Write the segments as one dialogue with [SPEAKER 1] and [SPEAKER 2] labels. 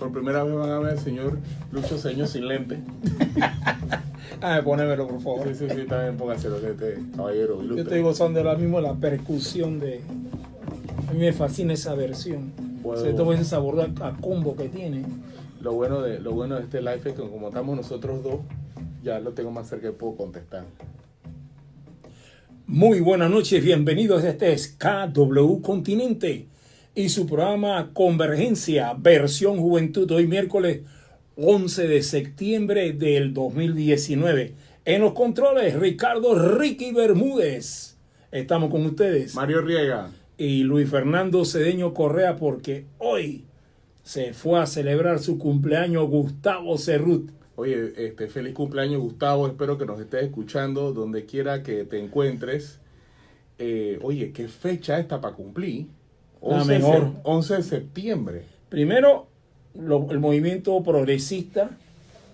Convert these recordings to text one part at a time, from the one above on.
[SPEAKER 1] por primera vez van a ver al señor Lucho Cedeño sin lente.
[SPEAKER 2] Ponémelo, por favor.
[SPEAKER 1] Sí, también póngaselo, caballero.
[SPEAKER 2] Yo
[SPEAKER 1] ilustre.
[SPEAKER 2] estoy gozando ahora mismo la percusión de... A mí me fascina esa versión.
[SPEAKER 1] Bueno.
[SPEAKER 2] Sobre todo ese sabor a combo que tiene.
[SPEAKER 1] Lo bueno de este live es que como estamos nosotros dos, ya lo tengo más cerca y puedo contestar.
[SPEAKER 2] Muy buenas noches, bienvenidos a este es KW Continente y su programa Convergencia, versión Juventud, hoy miércoles 11 de septiembre del 2019. En los controles, Ricardo Ricky Bermúdez. Estamos con ustedes.
[SPEAKER 1] Mario Riega.
[SPEAKER 2] Y Luis Fernando Cedeño Correa, porque hoy se fue a celebrar su cumpleaños Gustavo Cerrut.
[SPEAKER 1] Oye, feliz cumpleaños, Gustavo. Espero que nos estés escuchando donde quiera que te encuentres. Oye, ¿qué fecha esta para cumplir?
[SPEAKER 2] La mejor.
[SPEAKER 1] 11 de septiembre.
[SPEAKER 2] Primero, el movimiento progresista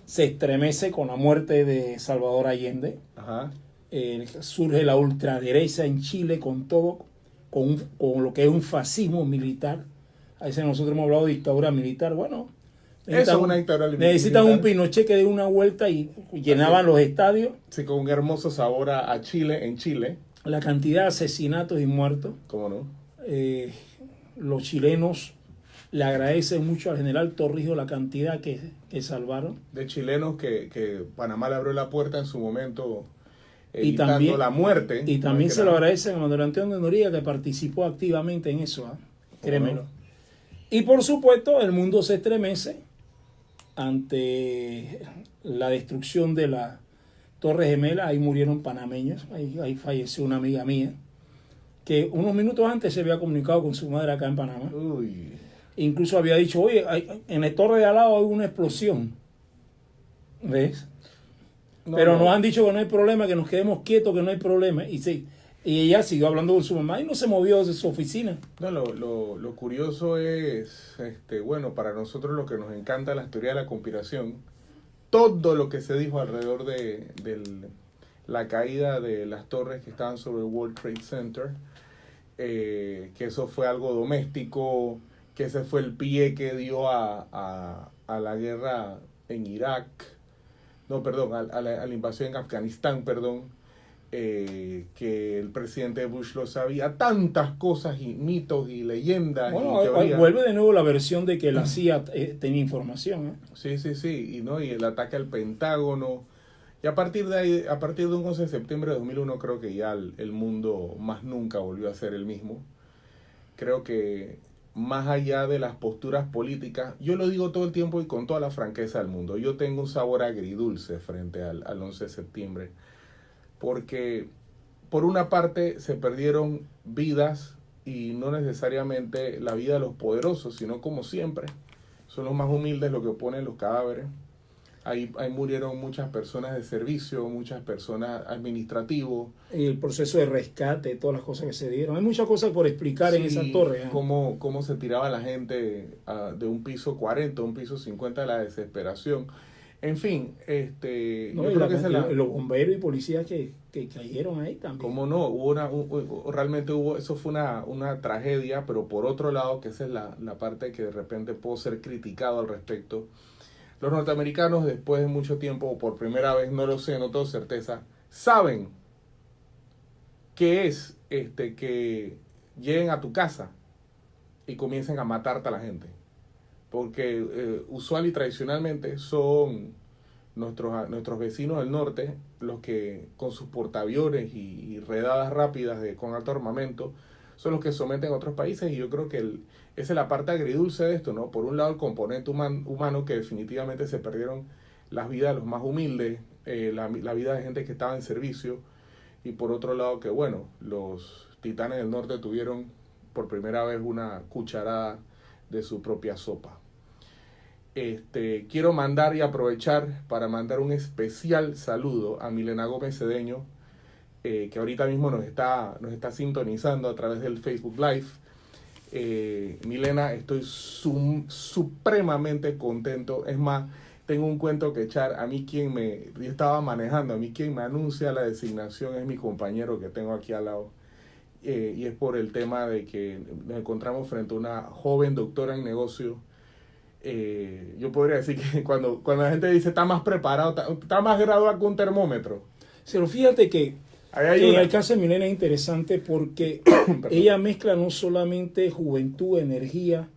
[SPEAKER 2] se estremece con la muerte de Salvador Allende.
[SPEAKER 1] Ajá.
[SPEAKER 2] Surge la ultraderecha en Chile con todo, con lo que es un fascismo militar. A veces nosotros hemos hablado de dictadura militar. Bueno,
[SPEAKER 1] eso es una dictadura militar.
[SPEAKER 2] Necesitan un Pinochet que dé una vuelta y llenaban los estadios.
[SPEAKER 1] Sí, con un hermoso sabor a Chile, en Chile.
[SPEAKER 2] La cantidad de asesinatos y muertos.
[SPEAKER 1] ¿Cómo no?
[SPEAKER 2] Los chilenos le agradecen mucho al general Torrijos la cantidad que salvaron.
[SPEAKER 1] De chilenos que Panamá le abrió la puerta en su momento,
[SPEAKER 2] y
[SPEAKER 1] evitando
[SPEAKER 2] también,
[SPEAKER 1] la muerte.
[SPEAKER 2] Y también se lo agradecen a Manuel Antonio Noriega, que participó activamente en eso, créemelo.
[SPEAKER 1] No.
[SPEAKER 2] Y por supuesto, el mundo se estremece ante la destrucción de la Torre Gemela. Ahí murieron panameños, ahí falleció una amiga mía, que unos minutos antes se había comunicado con su madre acá en Panamá.
[SPEAKER 1] Uy.
[SPEAKER 2] Incluso había dicho, oye, en la torre de al lado hay una explosión. ¿Ves? Pero nos han dicho que no hay problema, que nos quedemos quietos, que no hay problema. Y ella siguió hablando con su mamá y no se movió de su oficina.
[SPEAKER 1] No, lo curioso es, bueno, para nosotros lo que nos encanta la teoría de la conspiración, todo lo que se dijo alrededor de la caída de las torres que estaban sobre el World Trade Center, que eso fue algo doméstico, que ese fue el pie que dio a la guerra en Irak, no, perdón, a la invasión en Afganistán, perdón, que el presidente Bush lo sabía, tantas cosas y mitos y leyendas.
[SPEAKER 2] Bueno,
[SPEAKER 1] y
[SPEAKER 2] vuelve de nuevo la versión de que la CIA tenía información.
[SPEAKER 1] Sí, y el ataque al Pentágono. Y a partir de ahí, a partir de un 11 de septiembre de 2001, creo que ya el mundo más nunca volvió a ser el mismo. Creo que más allá de las posturas políticas, yo lo digo todo el tiempo y con toda la franqueza del mundo, yo tengo un sabor agridulce frente al 11 de septiembre, porque por una parte se perdieron vidas y no necesariamente la vida de los poderosos, sino como siempre, son los más humildes los que ponen los cadáveres. Ahí murieron muchas personas de servicio, muchas personas administrativos.
[SPEAKER 2] Y el proceso de rescate, todas las cosas que se dieron. Hay muchas cosas por explicar en esa torre.
[SPEAKER 1] Cómo se tiraba la gente de un piso 40, un piso 50 de la desesperación. En fin,
[SPEAKER 2] yo creo que los bomberos y policías que cayeron ahí también.
[SPEAKER 1] ¿Cómo no? Realmente eso fue una tragedia, pero por otro lado, que esa es la parte que de repente puedo ser criticado al respecto. Los norteamericanos, después de mucho tiempo, o por primera vez, no lo sé, no tengo certeza, saben qué es que lleguen a tu casa y comiencen a matarte a la gente. Porque usual y tradicionalmente son nuestros vecinos del norte los que con sus portaaviones y redadas rápidas con alto armamento son los que someten a otros países, y yo creo que esa es la parte agridulce de esto, ¿no? Por un lado el componente humano, que definitivamente se perdieron las vidas de los más humildes, la vida de gente que estaba en servicio, y por otro lado que, bueno, los titanes del norte tuvieron por primera vez una cucharada de su propia sopa. Quiero mandar y aprovechar para mandar un especial saludo a Milena Gómez Cedeño, que ahorita mismo nos está sintonizando a través del Facebook Live. Milena, estoy supremamente contento. Es más, tengo un cuento que echar. Yo estaba manejando, a mí quien me anuncia la designación es mi compañero que tengo aquí al lado. Y es por el tema de que nos encontramos frente a una joven doctora en negocio yo podría decir que cuando la gente dice está más preparado, está más graduado que un termómetro.
[SPEAKER 2] Pero fíjate que
[SPEAKER 1] Ahí
[SPEAKER 2] en
[SPEAKER 1] hay
[SPEAKER 2] el caso de Milena es interesante porque ella mezcla no solamente juventud, energía,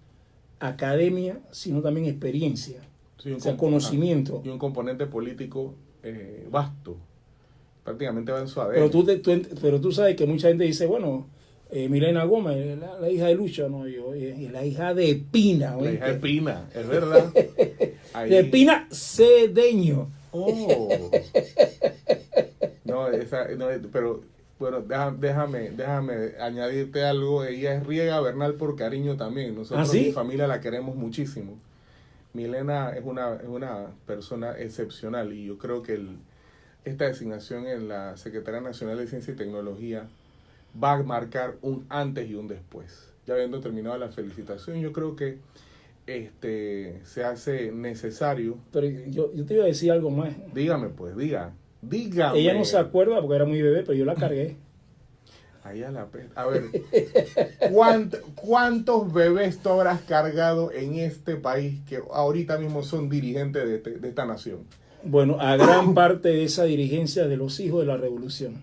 [SPEAKER 2] academia, sino también experiencia,
[SPEAKER 1] sí,
[SPEAKER 2] o sea, conocimiento.
[SPEAKER 1] Y un componente político vasto. Prácticamente va en su ADN.
[SPEAKER 2] Pero tú sabes que mucha gente dice, bueno, Milena Gómez, la hija de Lucho, no, yo, la hija de Pina.
[SPEAKER 1] La hija de Pina, es verdad. Ahí.
[SPEAKER 2] De Pina Cedeño.
[SPEAKER 1] Oh. No, pero bueno, déjame añadirte algo. Ella es Riega Bernal por cariño también. Nosotros,
[SPEAKER 2] ¿Ah, sí?
[SPEAKER 1] mi familia, la queremos muchísimo. Milena es una persona excepcional y yo creo que esta designación en la Secretaría Nacional de Ciencia y Tecnología va a marcar un antes y un después. Ya habiendo terminado la felicitación, yo creo que se hace necesario.
[SPEAKER 2] Pero yo te iba a decir algo más.
[SPEAKER 1] Dígame, pues, dígame.
[SPEAKER 2] Ella no se acuerda porque era muy bebé, pero yo la cargué.
[SPEAKER 1] Ahí a la peste. A ver, ¿cuántos bebés tú habrás cargado en este país que ahorita mismo son dirigentes de esta nación?
[SPEAKER 2] Bueno, a gran parte de esa dirigencia de los hijos de la revolución.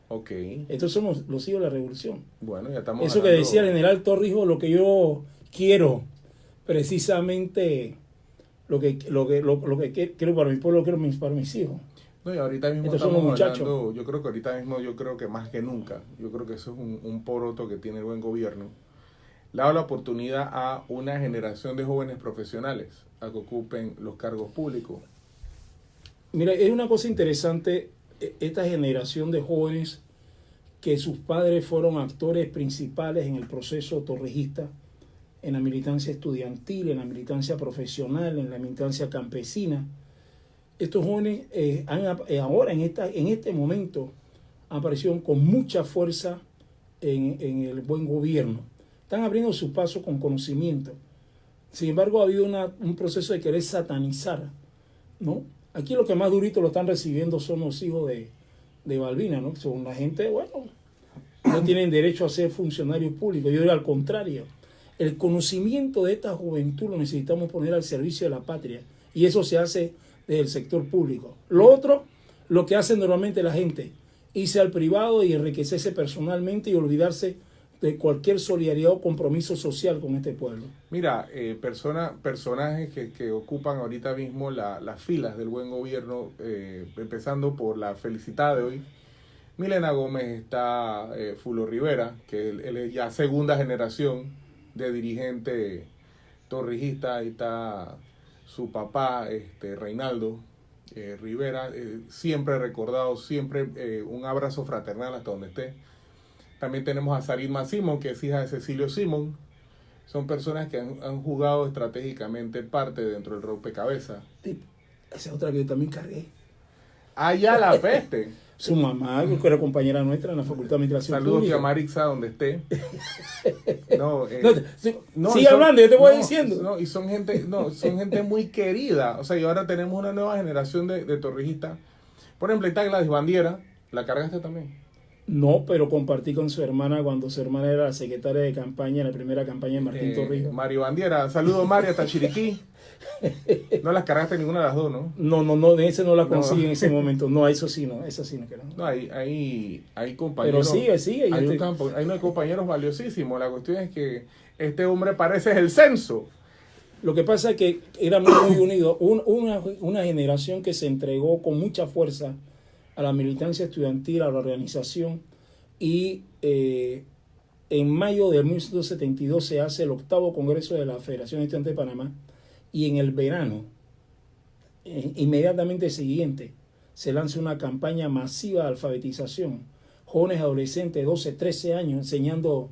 [SPEAKER 1] Ok.
[SPEAKER 2] Estos somos los hijos de la revolución.
[SPEAKER 1] Bueno, ya estamos
[SPEAKER 2] Eso
[SPEAKER 1] hablando...
[SPEAKER 2] que decía el general Torrijos, lo que yo quiero, precisamente lo que quiero para mi pueblo, lo quiero para mis hijos.
[SPEAKER 1] No, y ahorita mismo
[SPEAKER 2] Estos son
[SPEAKER 1] estamos
[SPEAKER 2] los muchachos.
[SPEAKER 1] hablando, yo creo que ahorita mismo, yo creo que más que nunca, yo creo que eso es un poroto que tiene el buen gobierno. Le ha dado la oportunidad a una generación de jóvenes profesionales a que ocupen los cargos públicos.
[SPEAKER 2] Mira, es una cosa interesante esta generación de jóvenes que sus padres fueron actores principales en el proceso torrijista, en la militancia estudiantil, en la militancia profesional, en la militancia campesina. Estos jóvenes ahora, en este momento, aparecieron con mucha fuerza en el buen gobierno. Están abriendo su paso con conocimiento. Sin embargo, ha habido un proceso de querer satanizar, ¿no? Aquí lo que más durito lo están recibiendo son los hijos de Balbina, ¿no? Son la gente, bueno, no tienen derecho a ser funcionarios públicos. Yo digo al contrario. El conocimiento de esta juventud lo necesitamos poner al servicio de la patria. Y eso se hace desde el sector público. Lo otro, lo que hace normalmente la gente, irse al privado y enriquecerse personalmente y olvidarse de cualquier solidaridad o compromiso social con este pueblo.
[SPEAKER 1] Mira, personajes que ocupan ahorita mismo las filas del buen gobierno, empezando por la felicitada de hoy. Milena Gómez, está Fulvio Rivera, que él es ya segunda generación de dirigente torrijista. Ahí está su papá, Reinaldo Rivera, siempre recordado, siempre un abrazo fraternal hasta donde esté. También tenemos a Saritma Simón, que es hija de Cecilio Simón. Son personas que han jugado estratégicamente parte dentro del rompecabezas.
[SPEAKER 2] Esa es otra que yo también cargué.
[SPEAKER 1] Allá la peste.
[SPEAKER 2] Su mamá, que era compañera nuestra en la Facultad de Administración
[SPEAKER 1] Saludos
[SPEAKER 2] Pública.
[SPEAKER 1] a Marixa, donde esté.
[SPEAKER 2] Sigue hablando, yo te voy diciendo.
[SPEAKER 1] No, y son gente muy querida. O sea, y ahora tenemos una nueva generación de torrijistas. Por ejemplo, está Gladys Bandiera. ¿La cargaste también?
[SPEAKER 2] No, pero compartí con su hermana cuando su hermana era la secretaria de campaña en la primera campaña de Martín Torrijos.
[SPEAKER 1] Mari Bandiera. Saludos, Mari, hasta Chiriquí. No las cargaste ninguna de las dos, ¿no?
[SPEAKER 2] No, de ese no la consigue en ese momento. No, eso sí no creo.
[SPEAKER 1] No, hay compañeros.
[SPEAKER 2] Pero sigue.
[SPEAKER 1] Hay unos compañeros valiosísimos. La cuestión es que este hombre parece el censo.
[SPEAKER 2] Lo que pasa es que éramos muy unidos. Una generación que se entregó con mucha fuerza a la militancia estudiantil, a la organización, y en mayo de 1972 se hace el 8º Congreso de la Federación Estudiantil de Panamá, y en el verano, inmediatamente siguiente, se lanza una campaña masiva de alfabetización. Jóvenes adolescentes de 12, 13 años enseñando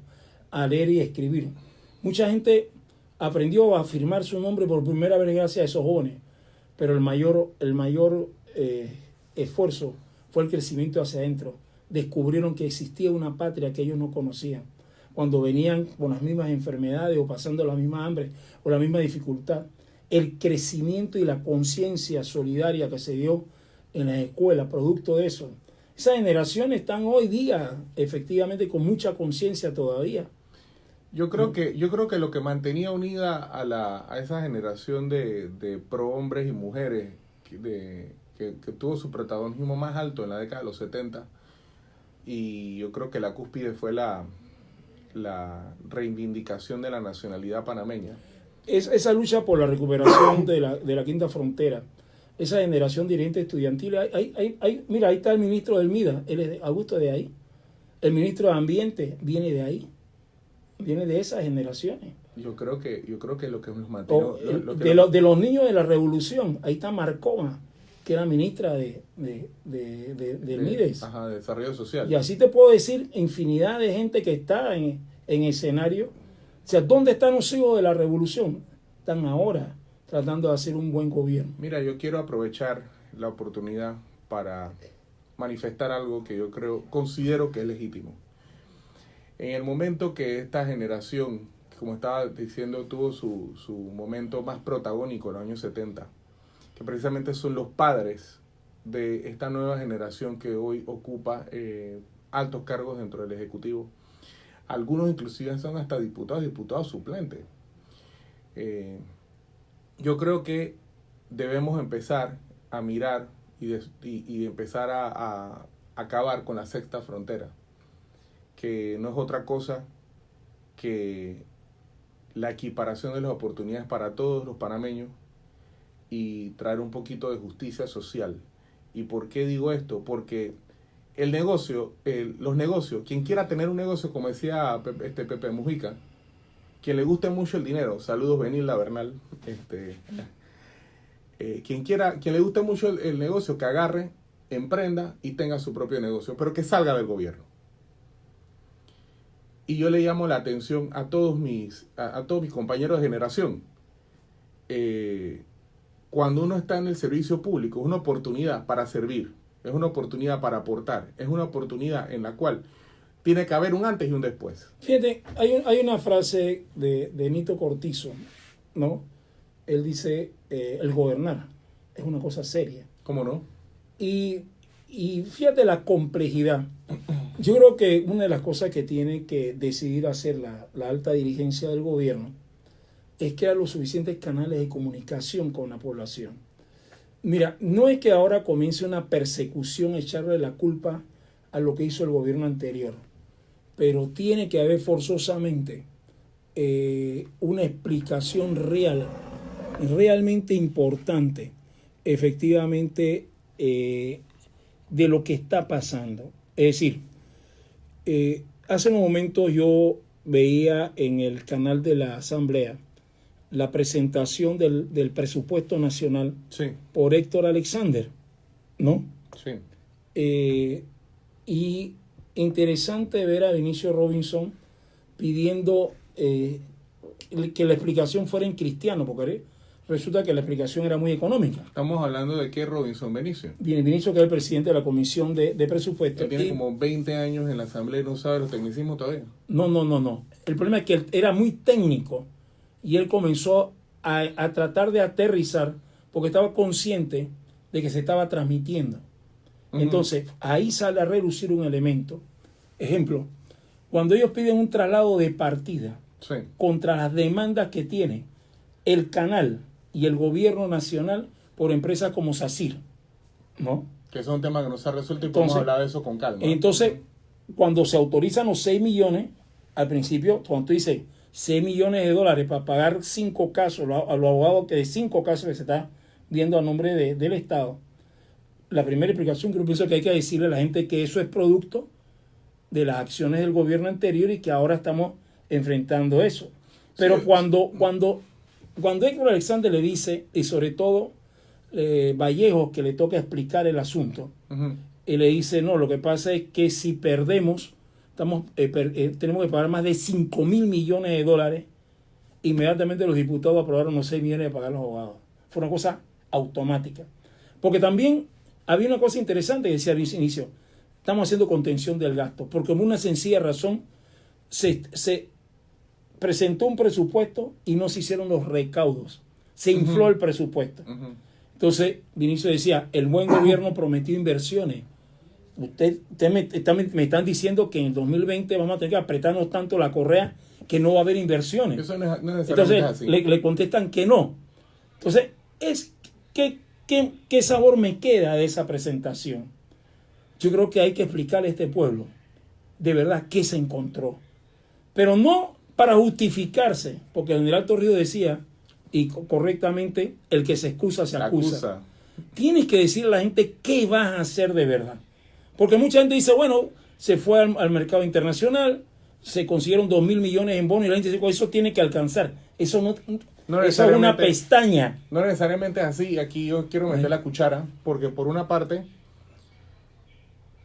[SPEAKER 2] a leer y escribir. Mucha gente aprendió a firmar su nombre por primera vez gracias a esos jóvenes, pero el mayor esfuerzo fue el crecimiento hacia adentro. Descubrieron que existía una patria que ellos no conocían. Cuando venían con las mismas enfermedades o pasando la misma hambre o la misma dificultad, el crecimiento y la conciencia solidaria que se dio en las escuelas, producto de eso. Esas generaciones están hoy día efectivamente con mucha conciencia todavía.
[SPEAKER 1] Yo creo que lo que mantenía unida a esa generación de pro hombres y mujeres que tuvo su protagonismo más alto en la década de los 70, y yo creo que la cúspide fue la reivindicación de la nacionalidad panameña.
[SPEAKER 2] Esa lucha por la recuperación de la quinta frontera, esa generación dirigente estudiantil, mira, ahí está el ministro del MIDA, él es de Augusto, de ahí. El ministro de Ambiente viene de ahí, viene de esas generaciones.
[SPEAKER 1] Yo creo que lo que nos mantuvo...
[SPEAKER 2] De los niños de la revolución, ahí está Marcova, que era ministra del MIDES.
[SPEAKER 1] Ajá, de Desarrollo Social.
[SPEAKER 2] Y así te puedo decir infinidad de gente que está en escenario. O sea, ¿dónde están los hijos de la revolución? Están ahora tratando de hacer un buen gobierno.
[SPEAKER 1] Mira, yo quiero aprovechar la oportunidad para manifestar algo que yo considero que es legítimo. En el momento que esta generación, como estaba diciendo, tuvo su momento más protagónico en los años 70, que precisamente son los padres de esta nueva generación que hoy ocupa altos cargos dentro del Ejecutivo. Algunos inclusive son hasta diputados suplentes. Yo creo que debemos empezar a mirar y empezar a acabar con la sexta frontera, que no es otra cosa que la equiparación de las oportunidades para todos los panameños y traer un poquito de justicia social. ¿Y por qué digo esto? Porque los negocios, quien quiera tener un negocio, como decía Pepe Mujica, quien le guste mucho el dinero, saludos Benilda Bernal, quien le guste mucho el negocio, que agarre, emprenda y tenga su propio negocio, pero que salga del gobierno. Y yo le llamo la atención a todos mis compañeros de generación. Cuando uno está en el servicio público, es una oportunidad para servir, es una oportunidad para aportar, es una oportunidad en la cual tiene que haber un antes y un después.
[SPEAKER 2] Fíjate, hay una frase de Nito Cortizo, ¿no? Él dice, el gobernar es una cosa seria.
[SPEAKER 1] ¿Cómo no?
[SPEAKER 2] Y fíjate la complejidad. Yo creo que una de las cosas que tiene que decidir hacer la alta dirigencia del gobierno es crear los suficientes canales de comunicación con la población. Mira, no es que ahora comience una persecución, echarle la culpa a lo que hizo el gobierno anterior, pero tiene que haber forzosamente una explicación realmente importante, efectivamente, de lo que está pasando. Es decir, hace unos momentos yo veía en el canal de la Asamblea la presentación del presupuesto nacional,
[SPEAKER 1] sí,
[SPEAKER 2] por Héctor Alexander, ¿no?
[SPEAKER 1] Sí.
[SPEAKER 2] Y interesante ver a Vinicio Robinson pidiendo que la explicación fuera en cristiano, porque resulta que la explicación era muy económica.
[SPEAKER 1] Estamos hablando de qué Robinson Benicio.
[SPEAKER 2] Vinicio, que es el presidente de la Comisión de Presupuesto.
[SPEAKER 1] Él tiene como 20 años en la Asamblea y no sabe los tecnicismos todavía.
[SPEAKER 2] No. El problema es que él era muy técnico y él comenzó a tratar de aterrizar porque estaba consciente de que se estaba transmitiendo. Uh-huh. Entonces, ahí sale a relucir un elemento. Ejemplo, cuando ellos piden un traslado de partida, sí, contra las demandas que tiene el canal y el gobierno nacional por empresas como SACIR, ¿no?
[SPEAKER 1] Que es un tema que no se ha resuelto y podemos hablar de eso con calma.
[SPEAKER 2] Entonces, cuando se autorizan los 6 millones, al principio, cuando tú dices 6 millones de dólares para pagar 5 casos, a los abogados que de 5 casos que se está viendo a nombre del Estado, la primera explicación que yo pienso que hay que decirle a la gente que eso es producto de las acciones del gobierno anterior y que ahora estamos enfrentando eso. Pero sí, cuando Héctor Alexander le dice, y sobre todo Vallejo, que le toca explicar el asunto, uh-huh, y le dice, no, lo que pasa es que si perdemos, tenemos que pagar más de 5 mil millones de dólares. Inmediatamente los diputados aprobaron los 6 millones de pagar los abogados. Fue una cosa automática. Porque también había una cosa interesante que decía al inicio, estamos haciendo contención del gasto, porque por una sencilla razón se presentó un presupuesto y no se hicieron los recaudos. Se infló, uh-huh, el presupuesto. Uh-huh. Entonces, Vinicio decía, el buen gobierno prometió inversiones. me están diciendo que en el 2020 vamos a tener que apretarnos tanto la correa que no va a haber inversiones.
[SPEAKER 1] Eso no es necesariamente
[SPEAKER 2] Entonces
[SPEAKER 1] así.
[SPEAKER 2] le contestan que no. Entonces, ¿qué sabor me queda de esa presentación? Yo creo que hay que explicarle a este pueblo de verdad qué se encontró. Pero no para justificarse, porque el general Torrijos decía, y correctamente, el que se excusa se acusa. Tienes que decirle a la gente qué vas a hacer de verdad. Porque mucha gente dice, bueno, se fue al mercado internacional, se consiguieron 2.000 millones en bonos y la gente dice, eso tiene que alcanzar. Eso eso es una pestaña.
[SPEAKER 1] No necesariamente es así. Aquí yo quiero meter la cuchara, porque por una parte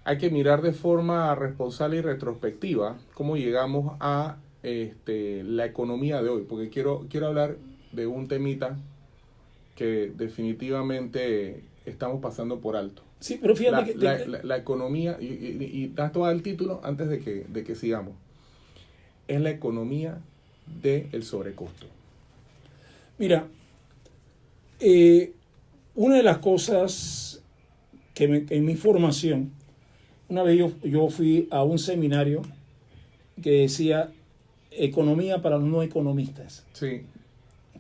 [SPEAKER 1] hay que mirar de forma responsable y retrospectiva cómo llegamos a la economía de hoy. Porque quiero hablar de un temita que definitivamente estamos pasando por alto.
[SPEAKER 2] Sí, pero fíjate
[SPEAKER 1] la economía, y das todo el título antes de que sigamos, es la economía del sobrecosto.
[SPEAKER 2] Mira, una de las cosas que en mi formación, una vez yo fui a un seminario que decía economía para los no economistas.
[SPEAKER 1] Sí.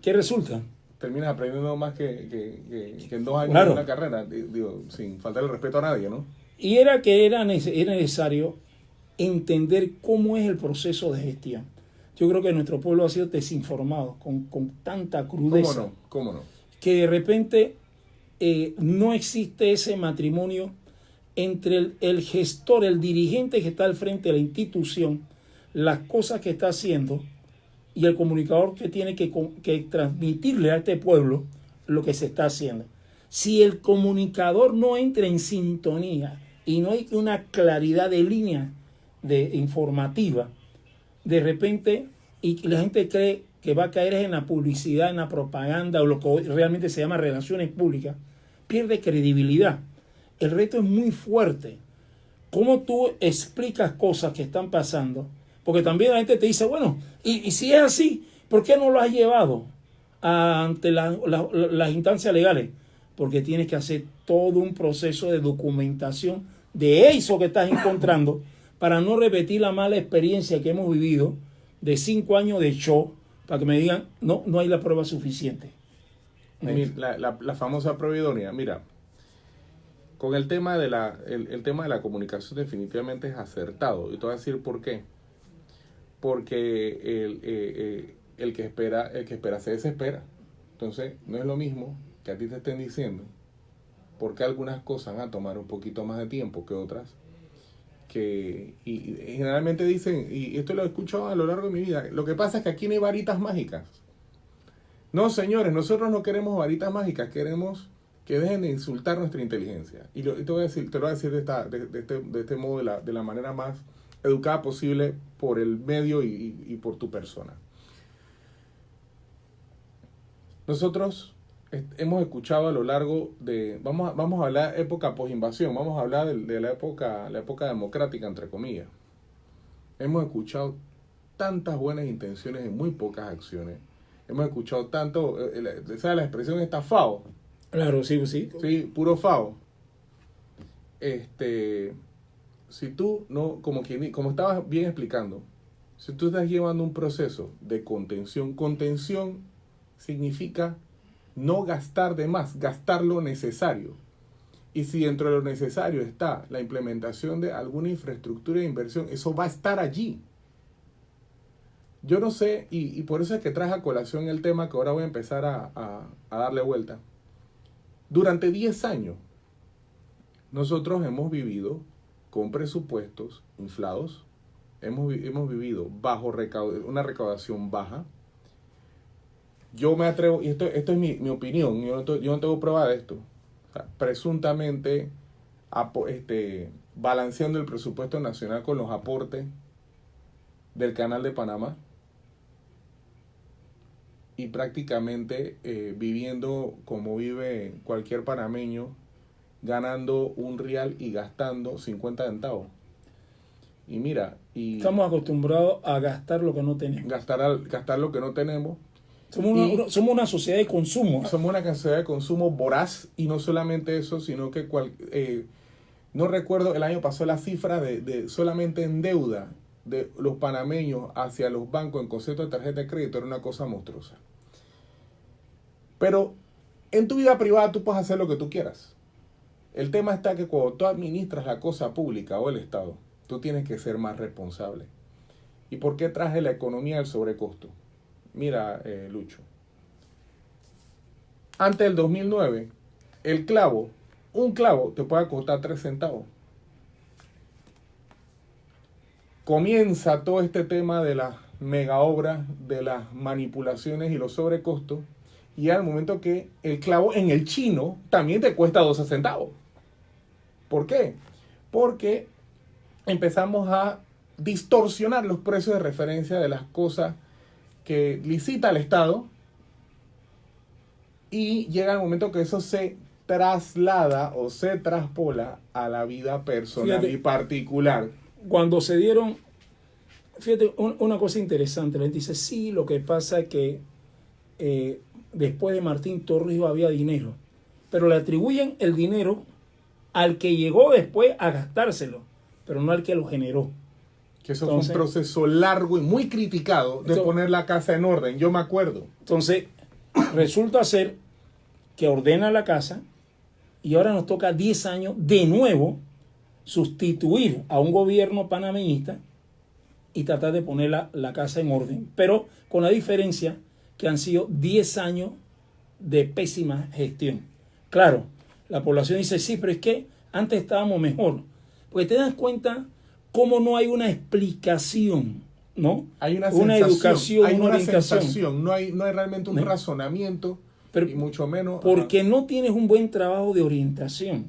[SPEAKER 2] ¿Qué resulta?
[SPEAKER 1] Terminas aprendiendo más que en 2 años
[SPEAKER 2] claro.
[SPEAKER 1] de una carrera, digo, sin faltar el respeto a nadie, ¿no?
[SPEAKER 2] Y era necesario entender cómo es el proceso de gestión. Yo creo que nuestro pueblo ha sido desinformado con tanta crudeza.
[SPEAKER 1] ¿Cómo no?
[SPEAKER 2] Que de repente no existe ese matrimonio entre el gestor, el dirigente que está al frente de la institución, las cosas que está haciendo, y el comunicador que tiene que transmitirle a este pueblo lo que se está haciendo. Si el comunicador no entra en sintonía y no hay una claridad de línea informativa, de repente, y la gente cree que va a caer en la publicidad, en la propaganda, o lo que realmente se llama relaciones públicas, pierde credibilidad. El reto es muy fuerte. ¿Cómo tú explicas cosas que están pasando? Porque también la gente te dice, bueno, y si es así, ¿por qué no lo has llevado ante las instancias legales? Porque tienes que hacer todo un proceso de documentación de eso que estás encontrando para no repetir la mala experiencia que hemos vivido de 5 años de show, para que me digan, no hay la prueba suficiente.
[SPEAKER 1] La famosa prueba idónea. Mira, con el tema de el tema de la comunicación definitivamente es acertado. Y te voy a decir por qué. Porque el que espera se desespera. Entonces, no es lo mismo que a ti te estén diciendo, porque algunas cosas van a tomar un poquito más de tiempo que otras, y generalmente dicen, y esto lo he escuchado a lo largo de mi vida, lo que pasa es que aquí no hay varitas mágicas. No, señores, nosotros no queremos varitas mágicas, queremos que dejen de insultar nuestra inteligencia. Y te lo voy a decir de este modo, de la manera más educada posible, por el medio y por tu persona. Nosotros hemos escuchado a lo largo de, vamos a hablar época posinvasión, vamos a hablar de la época democrática, entre comillas. Hemos escuchado tantas buenas intenciones en muy pocas acciones. Hemos escuchado tanto, ¿sabes la expresión está FAO?
[SPEAKER 2] Claro, sí.
[SPEAKER 1] Sí, puro FAO. Si tú no, como estabas bien explicando, si tú estás llevando un proceso de contención significa no gastar de más, gastar lo necesario. Y si dentro de lo necesario está la implementación de alguna infraestructura de inversión, eso va a estar allí. Yo no sé, y por eso es que traje a colación el tema que ahora voy a empezar a darle vuelta. Durante 10 años, nosotros hemos vivido con presupuestos inflados, hemos vivido bajo una recaudación baja. Yo me atrevo, y esto es mi opinión, yo no tengo prueba de esto, o sea, presuntamente balanceando el presupuesto nacional con los aportes del Canal de Panamá y prácticamente viviendo como vive cualquier panameño, ganando un real y gastando 50 centavos. Y mira,
[SPEAKER 2] estamos acostumbrados a gastar lo que no tenemos.
[SPEAKER 1] Gastar lo que no tenemos.
[SPEAKER 2] Somos una sociedad de consumo.
[SPEAKER 1] Somos una sociedad de consumo voraz, y no solamente eso, sino que No recuerdo, el año pasado la cifra de solamente en deuda de los panameños hacia los bancos en concepto de tarjeta de crédito era una cosa monstruosa. Pero en tu vida privada tú puedes hacer lo que tú quieras. El tema está que cuando tú administras la cosa pública o el Estado, tú tienes que ser más responsable. ¿Y por qué traje la economía del sobrecosto? Mira, Lucho. Antes del 2009, un clavo te puede costar 3 centavos. Comienza todo este tema de las mega obras, de las manipulaciones y los sobrecostos, y al momento que el clavo en el chino también te cuesta 12 centavos. ¿Por qué? Porque empezamos a distorsionar los precios de referencia de las cosas que licita el Estado, y llega el momento que eso se traslada o se traspola a la vida personal. Fíjate, y particular.
[SPEAKER 2] Cuando se dieron, fíjate, una cosa interesante, la gente dice, sí, lo que pasa es que después de Martín Torrijos había dinero, pero le atribuyen el dinero al que llegó después a gastárselo, pero no al que lo generó.
[SPEAKER 1] Que eso fue un proceso largo y muy criticado de poner la casa en orden, yo me acuerdo.
[SPEAKER 2] Entonces, resulta ser que ordena la casa y ahora nos toca 10 años de nuevo sustituir a un gobierno panameñista y tratar de poner la casa en orden, pero con la diferencia que han sido 10 años de pésima gestión. Claro, la población dice, sí, pero es que antes estábamos mejor, porque te das cuenta cómo no hay una explicación, ¿no?
[SPEAKER 1] Hay una
[SPEAKER 2] educación,
[SPEAKER 1] hay
[SPEAKER 2] una orientación.
[SPEAKER 1] Sensación, no hay realmente un razonamiento,
[SPEAKER 2] pero,
[SPEAKER 1] y mucho menos...
[SPEAKER 2] Porque no tienes un buen trabajo de orientación.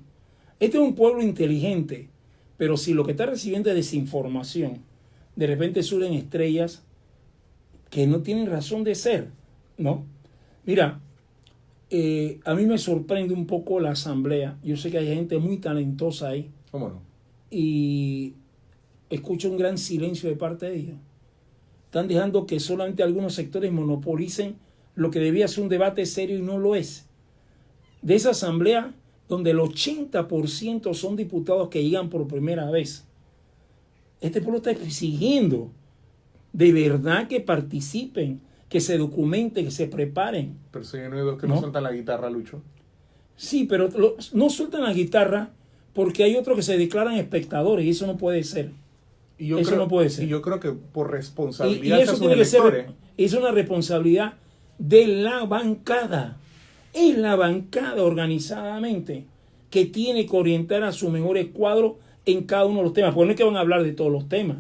[SPEAKER 2] Este es un pueblo inteligente, pero si lo que está recibiendo es desinformación, de repente surgen estrellas que no tienen razón de ser, ¿no? Mira, a mí me sorprende un poco la asamblea. Yo sé que hay gente muy talentosa ahí.
[SPEAKER 1] ¿Cómo no?
[SPEAKER 2] Y escucho un gran silencio de parte de ellos. Están dejando que solamente algunos sectores monopolicen lo que debía ser un debate serio y no lo es. De esa asamblea, donde el 80% son diputados que llegan por primera vez, este pueblo está exigiendo de verdad que participen, que se documenten, que se preparen.
[SPEAKER 1] Pero si no hay dos que no sueltan la guitarra, Lucho.
[SPEAKER 2] Sí, pero no sueltan la guitarra porque hay otros que se declaran espectadores y eso no puede ser. No puede ser.
[SPEAKER 1] Y yo creo que por responsabilidad
[SPEAKER 2] y eso tiene que ser, es una responsabilidad de la bancada. Es la bancada organizadamente que tiene que orientar a sus mejores cuadros en cada uno de los temas, porque no es que van a hablar de todos los temas.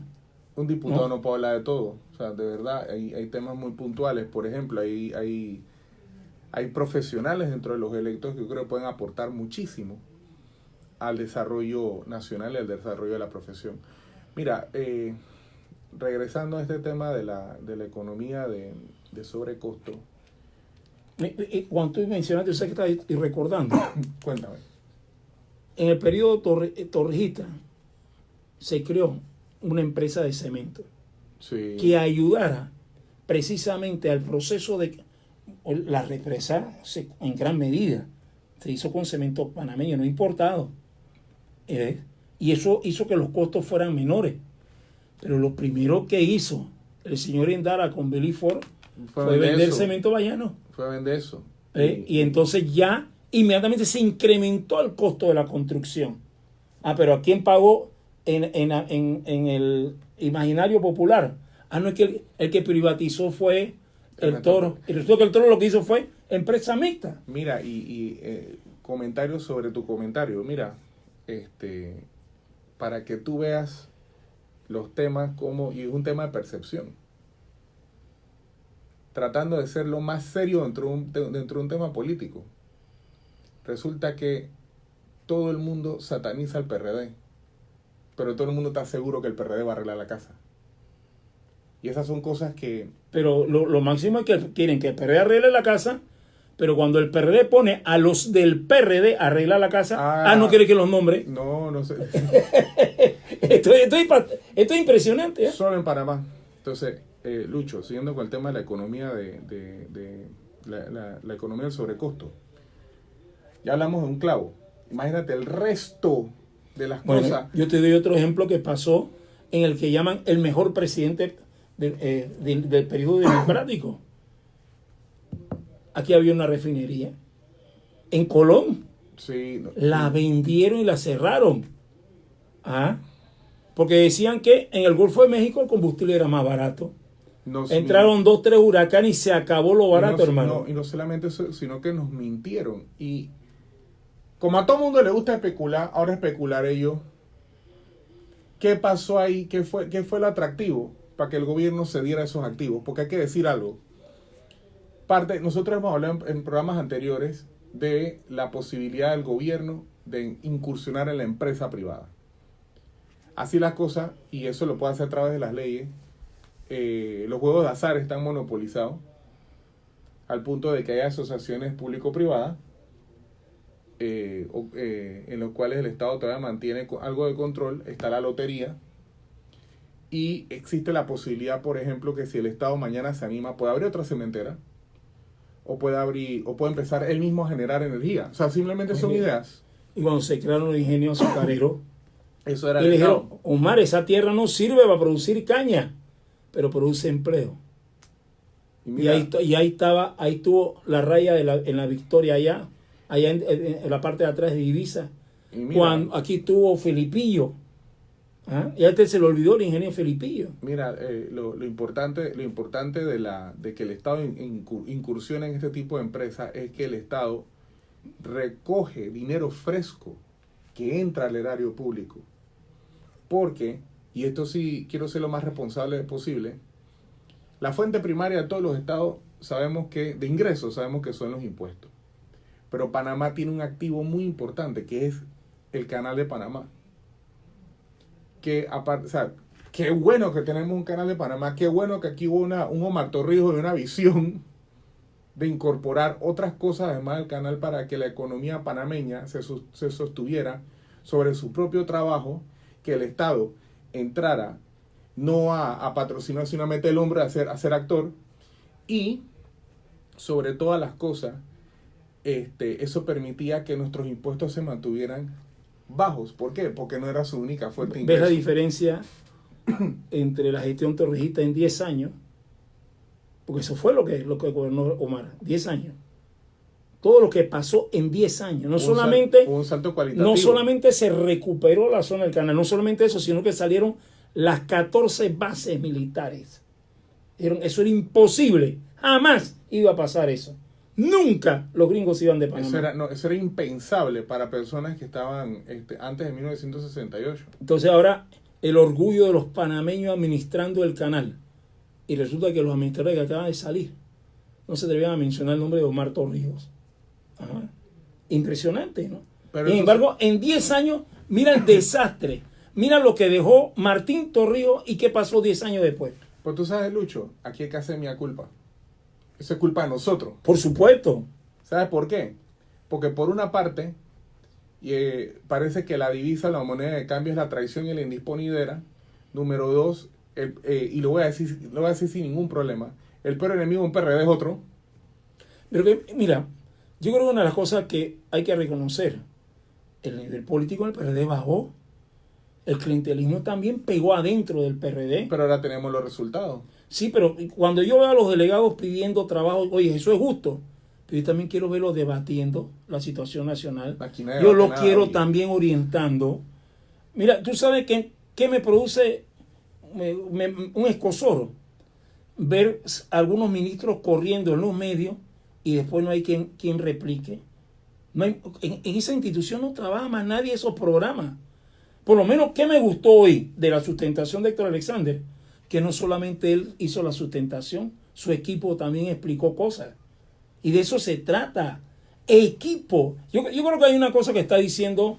[SPEAKER 1] Un diputado no puede hablar de todo. O sea, de verdad, hay temas muy puntuales. Por ejemplo, hay profesionales dentro de los electos que yo creo que pueden aportar muchísimo al desarrollo nacional y al desarrollo de la profesión. Mira, regresando a este tema de la economía de sobrecosto.
[SPEAKER 2] Cuando tú mencionaste, yo sé que estás recordando.
[SPEAKER 1] Cuéntame.
[SPEAKER 2] En el periodo torrijista se creó una empresa de cemento que ayudara precisamente al proceso de la represa en gran medida. Se hizo con cemento panameño, no importado. Y eso hizo que los costos fueran menores. Pero lo primero que hizo el señor Endara con Belly Ford fue vender cemento bayano.
[SPEAKER 1] Fue a vender eso.
[SPEAKER 2] Y entonces ya inmediatamente se incrementó el costo de la construcción. Pero ¿a quién pagó en el imaginario popular? No, es que el que privatizó fue el Toro. Y resulta que el Toro lo que hizo fue empresa mixta.
[SPEAKER 1] Mira, comentarios sobre tu comentario. Mira, para que tú veas los temas y es un tema de percepción. Tratando de ser lo más serio dentro de un tema político. Resulta que todo el mundo sataniza al PRD, pero todo el mundo está seguro que el PRD va a arreglar la casa. Y esas son cosas que...
[SPEAKER 2] Pero lo máximo es que quieren que el PRD arregle la casa, pero cuando el PRD pone a los del PRD a arreglar la casa, no quiere que los nombre.
[SPEAKER 1] No sé.
[SPEAKER 2] Esto es impresionante.
[SPEAKER 1] Solo en Panamá. Entonces, Lucho, siguiendo con el tema de la economía la economía del sobrecosto. Ya hablamos de un clavo. Imagínate el resto de las
[SPEAKER 2] Bueno,
[SPEAKER 1] cosas.
[SPEAKER 2] yo te doy otro ejemplo que pasó en el que llaman el mejor presidente del periodo democrático. Aquí había una refinería en Colón.
[SPEAKER 1] Sí,
[SPEAKER 2] La vendieron y la cerraron. ¿Ah? Porque decían que en el Golfo de México el combustible era más barato. Entraron 2, 3 huracanes y se acabó lo barato, hermano.
[SPEAKER 1] Y no solamente eso, sino que nos mintieron. Y como a todo mundo le gusta especular, ahora especular ellos. ¿Qué pasó ahí? ¿Qué fue el atractivo para que el gobierno se diera esos activos? Porque hay que decir algo. Nosotros hemos hablado en programas anteriores de la posibilidad del gobierno de incursionar en la empresa privada. Así las cosas, y eso lo puede hacer a través de las leyes, los juegos de azar están monopolizados al punto de que hay asociaciones público-privadas en los cuales el Estado todavía mantiene algo de control. Está la lotería y existe la posibilidad, por ejemplo, que si el Estado mañana se anima, puede abrir otra cementera o puede empezar él mismo a generar energía. O sea, simplemente son ideas.
[SPEAKER 2] Y cuando se crearon los ingenios azucareros,
[SPEAKER 1] eso era
[SPEAKER 2] y le dijeron, Omar, esa tierra no sirve para producir caña, pero produce empleo. Y ahí estuvo la raya en la Victoria allá en la parte de atrás de Ibiza. Cuando aquí estuvo Felipillo. ¿Ah? Y a este se le olvidó el ingeniero Felipillo.
[SPEAKER 1] Mira, lo importante de que el Estado incursione en este tipo de empresas es que el Estado recoge dinero fresco que entra al erario público. Porque, y esto sí quiero ser lo más responsable posible, la fuente primaria de todos los estados de ingresos sabemos que son los impuestos. Pero Panamá tiene un activo muy importante que es el canal de Panamá. Qué bueno que tenemos un canal de Panamá, qué bueno que aquí hubo un Omar Torrijos y una visión de incorporar otras cosas además del canal para que la economía panameña se sostuviera sobre su propio trabajo, que el Estado entrara no a patrocinar, sino a meter el hombre a ser actor, y sobre todas las cosas, eso permitía que nuestros impuestos se mantuvieran bajos. ¿Por qué? Porque no era su única fuente de ingreso.
[SPEAKER 2] ¿Ves la diferencia entre la gestión torrijista en 10 años? Porque eso fue lo que gobernó Omar, 10 años. Todo lo que pasó en 10 años.
[SPEAKER 1] Un salto cualitativo.
[SPEAKER 2] No solamente se recuperó la zona del canal, no solamente eso, sino que salieron las 14 bases militares. Eso era imposible. Jamás iba a pasar eso. Nunca los gringos iban de Panamá.
[SPEAKER 1] Eso era impensable para personas que estaban antes de 1968.
[SPEAKER 2] Entonces ahora el orgullo de los panameños administrando el canal. Y resulta que los administradores que acaban de salir no se atrevían a mencionar el nombre de Omar Torrijos. Ajá. Impresionante, ¿no? Pero sin embargo, en 10 años, mira el desastre. Mira lo que dejó Martín Torrijos y qué pasó 10 años después.
[SPEAKER 1] Pues tú sabes, Lucho, aquí hay que hacer mea culpa. Eso es culpa de nosotros.
[SPEAKER 2] Por supuesto.
[SPEAKER 1] ¿Sabes por qué? Porque por una parte, parece que la divisa, la moneda de cambio es la traición y la indisponidera. Número 2, y lo voy a decir sin ningún problema, el peor enemigo de un PRD es otro.
[SPEAKER 2] Pero que, mira, yo creo que una de las cosas que hay que reconocer, el nivel político del PRD bajó, el clientelismo también pegó adentro del PRD.
[SPEAKER 1] Pero ahora tenemos los resultados.
[SPEAKER 2] Sí, pero cuando yo veo a los delegados pidiendo trabajo, oye, eso es justo, pero yo también quiero verlos debatiendo la situación nacional. Yo lo quiero también orientando. Mira, tú sabes qué me produce un escozor ver algunos ministros corriendo en los medios y después no hay quien replique. No hay, en esa institución no trabaja más nadie esos programas. Por lo menos, ¿qué me gustó hoy de la sustentación de Héctor Alexander? Que no solamente él hizo la sustentación, su equipo también explicó cosas. Y de eso se trata. Equipo. Yo creo que hay una cosa que está diciendo,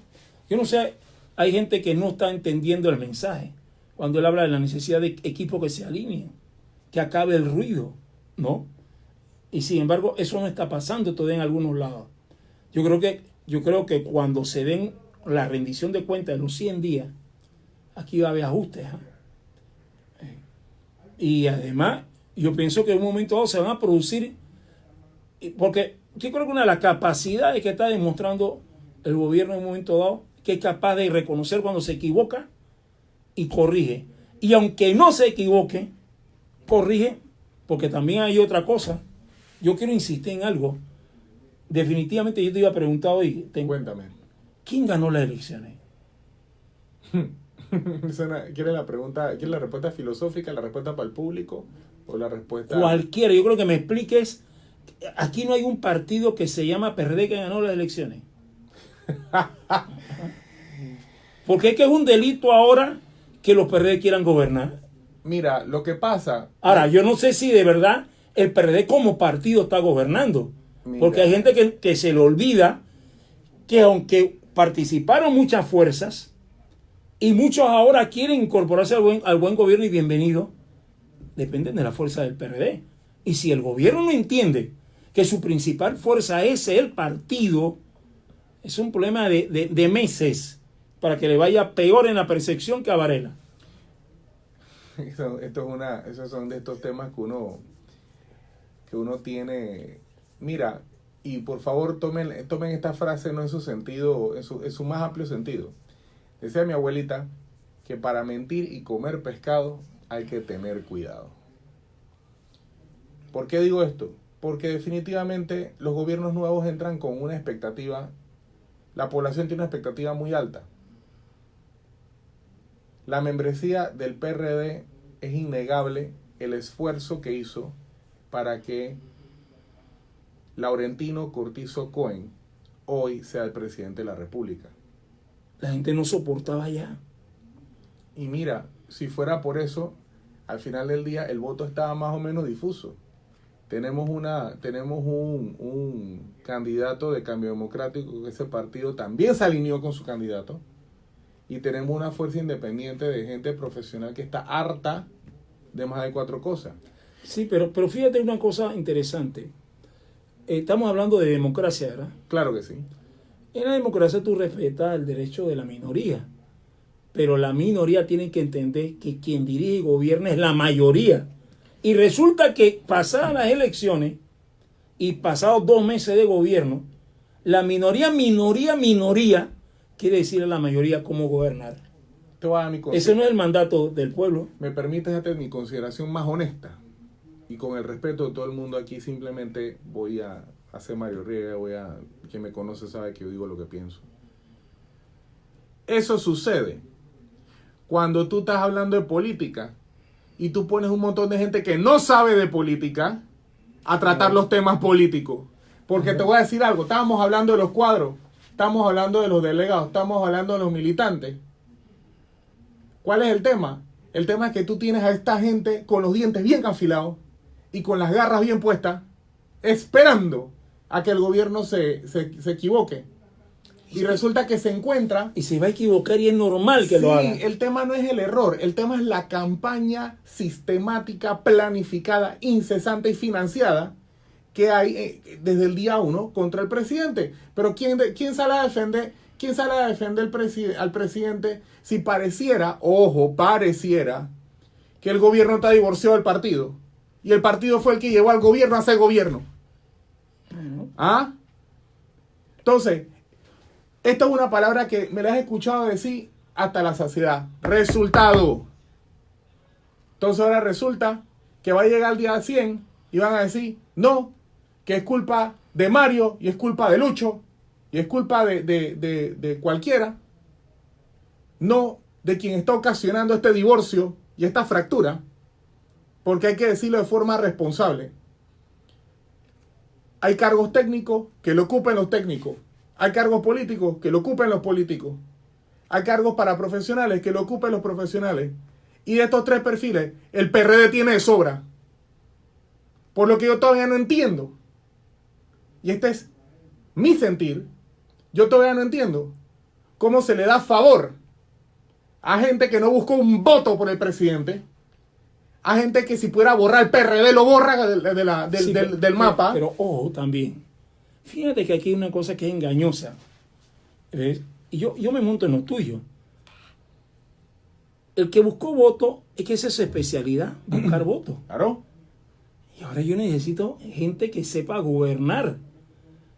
[SPEAKER 2] yo no sé, hay gente que no está entendiendo el mensaje. Cuando él habla de la necesidad de equipos que se alineen, que acabe el ruido, ¿no? Y sin embargo, eso no está pasando todavía en algunos lados. Yo creo que cuando se den la rendición de cuentas de los 100 días, aquí va a haber ajustes. Y además, yo pienso que en un momento dado se van a producir, porque yo creo que una de las capacidades que está demostrando el gobierno en un momento dado, que es capaz de reconocer cuando se equivoca y corrige. Y aunque no se equivoque, corrige, porque también hay otra cosa. Yo quiero insistir en algo. Definitivamente yo te iba a preguntar hoy.
[SPEAKER 1] Cuéntame.
[SPEAKER 2] ¿Quién ganó las elecciones?
[SPEAKER 1] ¿Quieres la pregunta, quieres la respuesta filosófica, la respuesta para el público o la respuesta?
[SPEAKER 2] Cualquiera. Yo creo que me expliques. Aquí no hay un partido que se llama PRD que ganó las elecciones. Porque es que es un delito ahora que los PRD quieran gobernar.
[SPEAKER 1] Mira, lo que pasa...
[SPEAKER 2] Ahora, yo no sé si de verdad el PRD como partido está gobernando.
[SPEAKER 1] Mira.
[SPEAKER 2] Porque hay gente que se le olvida que aunque participaron muchas fuerzas y muchos ahora quieren incorporarse al buen gobierno y bienvenido, dependen de la fuerza del PRD. Y si el gobierno no entiende que su principal fuerza es el partido, es un problema de meses para que le vaya peor en la percepción que a Varela.
[SPEAKER 1] Esos son de estos temas que uno tiene. Mira, y por favor tomen esta frase no en su sentido, en su más amplio sentido. Decía mi abuelita que para mentir y comer pescado hay que tener cuidado. ¿Por qué digo esto? Porque definitivamente los gobiernos nuevos entran con una expectativa, la población tiene una expectativa muy alta. La membresía del PRD es innegable el esfuerzo que hizo para que Laurentino Cortizo Cohen hoy sea el presidente de la República.
[SPEAKER 2] La gente no soportaba ya.
[SPEAKER 1] Y mira, si fuera por eso, al final del día el voto estaba más o menos difuso. Tenemos un candidato de Cambio Democrático, que ese partido también se alineó con su candidato. Y tenemos una fuerza independiente de gente profesional que está harta de más de 4 cosas.
[SPEAKER 2] Sí, pero fíjate una cosa interesante. Estamos hablando de democracia, ¿verdad?
[SPEAKER 1] Claro que sí.
[SPEAKER 2] En la democracia tú respetas el derecho de la minoría. Pero la minoría tiene que entender que quien dirige y gobierna es la mayoría. Y resulta que pasadas las elecciones y pasados 2 meses de gobierno, la minoría quiere decir a la mayoría cómo gobernar.
[SPEAKER 1] Te voy a dar mi
[SPEAKER 2] Ese no es el mandato del pueblo.
[SPEAKER 1] Me permites darte mi consideración más honesta. Y con el respeto de todo el mundo aquí, simplemente voy a hacer Mario Riega, quien me conoce sabe que yo digo lo que pienso. Eso sucede cuando tú estás hablando de política y tú pones un montón de gente que no sabe de política a tratar los temas políticos. Porque te voy a decir algo, estábamos hablando de los cuadros, estamos hablando de los delegados, estamos hablando de los militantes. ¿Cuál es el tema? El tema es que tú tienes a esta gente con los dientes bien afilados y con las garras bien puestas, esperando a que el gobierno se equivoque. Y resulta que se encuentra...
[SPEAKER 2] Y se va a equivocar y es normal que lo haga.
[SPEAKER 1] Sí, el tema no es el error, el tema es la campaña sistemática, planificada, incesante y financiada que hay desde el día 1 contra el presidente. Pero ¿quién sale a defender? ¿Quién sale a defender al presidente si pareciera que el gobierno está divorciado del partido? Y el partido fue el que llevó al gobierno a ser gobierno. ¿Ah? Entonces, esta es una palabra que me la has escuchado decir hasta la saciedad. Resultado. Entonces ahora resulta que va a llegar el día 100 y van a decir, no, que es culpa de Mario y es culpa de Lucho y es culpa de cualquiera, no de quien está ocasionando este divorcio y esta fractura, porque hay que decirlo de forma responsable. Hay cargos técnicos que lo ocupen los técnicos. Hay cargos políticos que lo ocupen los políticos. Hay cargos para profesionales que lo ocupen los profesionales. Y de estos 3 perfiles, el PRD tiene de sobra. Por lo que yo todavía no entiendo. Y este es mi sentir. Yo todavía no entiendo cómo se le da favor a gente que no buscó un voto por el presidente. A gente que si pudiera borrar el PRD lo borra del mapa.
[SPEAKER 2] Pero ojo también. Fíjate que aquí hay una cosa que es engañosa. ¿Ves? Y yo me monto en lo tuyo. El que buscó voto es que esa es su especialidad, buscar voto.
[SPEAKER 1] Claro.
[SPEAKER 2] Y ahora yo necesito gente que sepa gobernar.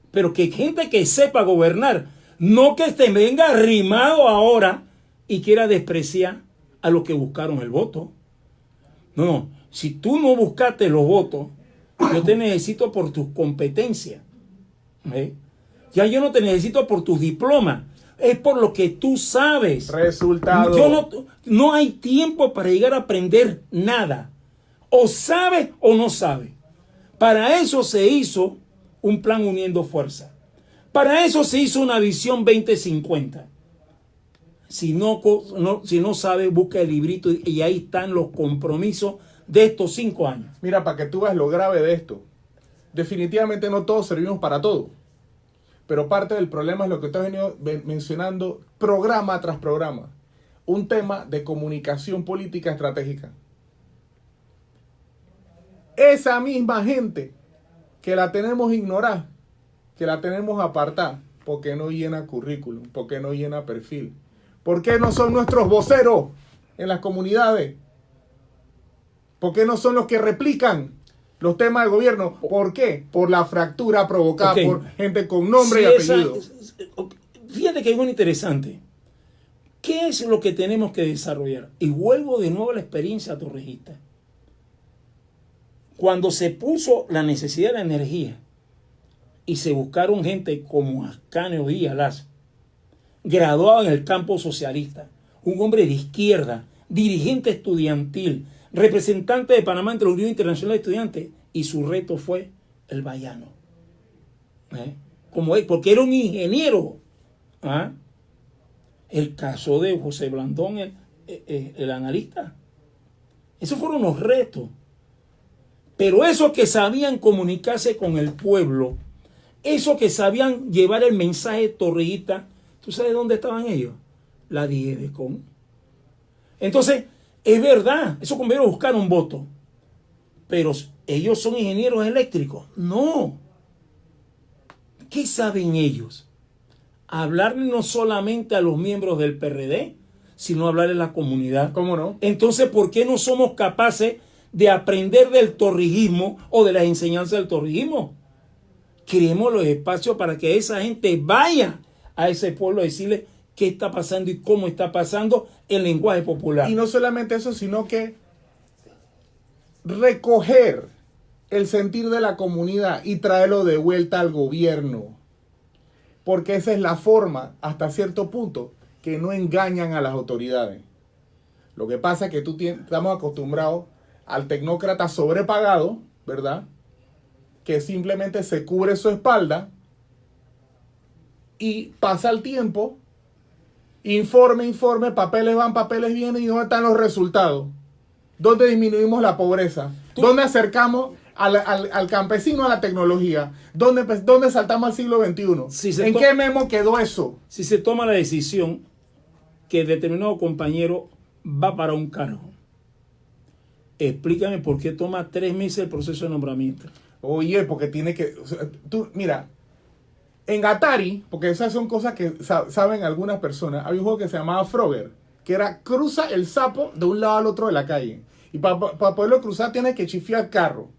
[SPEAKER 2] Pero que gente que sepa gobernar. No que te venga arrimado ahora y quiera despreciar a los que buscaron el voto. No, si tú no buscaste los votos, yo te necesito por tus competencias. ¿Eh? Ya yo no te necesito por tus diplomas. Es por lo que tú sabes.
[SPEAKER 1] Resultado.
[SPEAKER 2] No hay tiempo para llegar a aprender nada. O sabe o no sabe. Para eso se hizo un plan uniendo fuerza. Para eso se hizo una visión 2050. Si no sabe, busca el librito y ahí están los compromisos de estos 5 años.
[SPEAKER 1] Mira, para que tú veas lo grave de esto. Definitivamente no todos servimos para todo. Pero parte del problema es lo que te has venido mencionando programa tras programa. Un tema de comunicación política estratégica. Esa misma gente que la tenemos ignorada, que la tenemos apartada, porque no llena currículum, porque no llena perfil. ¿Por qué no son nuestros voceros en las comunidades? ¿Por qué no son los que replican los temas de gobierno? ¿Por qué? Por la fractura provocada por gente con nombre y apellido.
[SPEAKER 2] Fíjate que es muy interesante. ¿Qué es lo que tenemos que desarrollar? Y vuelvo de nuevo a la experiencia torrejista. Cuando se puso la necesidad de la energía y se buscaron gente como Ascanio Díaz Lazo, graduado en el campo socialista, un hombre de izquierda, dirigente estudiantil, representante de Panamá ante la Unión Internacional de Estudiantes, y su reto fue el Bayano. Como él, porque era un ingeniero. ¿Ah? El caso de José Blandón, el analista. Esos fueron los retos. Pero esos que sabían comunicarse con el pueblo, esos que sabían llevar el mensaje torreísta, ¿tú sabes dónde estaban ellos? La DIEDECON. Entonces, es verdad, esos compañeros buscaron votos, pero ellos son ingenieros eléctricos. No. ¿Qué saben ellos? Hablarle no solamente a los miembros del PRD, sino hablarle a la comunidad.
[SPEAKER 1] ¿Cómo no?
[SPEAKER 2] Entonces, ¿por qué no somos capaces de aprender del torrijismo o de las enseñanzas del torrijismo? Creemos los espacios para que esa gente vaya a ese pueblo a decirle qué está pasando y cómo está pasando en lenguaje popular.
[SPEAKER 1] Y no solamente eso, sino que recoger el sentir de la comunidad y traerlo de vuelta al gobierno. Porque esa es la forma, hasta cierto punto, que no engañan a las autoridades. Lo que pasa es que estamos acostumbrados al tecnócrata sobrepagado, ¿verdad? Que simplemente se cubre su espalda y pasa el tiempo, informe, papeles van, papeles vienen, y ¿dónde están los resultados? ¿Dónde disminuimos la pobreza? ¿Dónde acercamos al campesino a la tecnología? ¿Dónde saltamos al siglo XXI? ¿En qué memo quedó eso?
[SPEAKER 2] Si se toma la decisión que determinado compañero va para un cargo, explícame por qué toma 3 meses el proceso de nombramiento.
[SPEAKER 1] Oye, porque tiene que... mira, en Atari, porque esas son cosas que saben algunas personas, había un juego que se llamaba Frogger, que era cruza el sapo de un lado al otro de la calle. Y para poderlo cruzar tienes que chifiar el carro,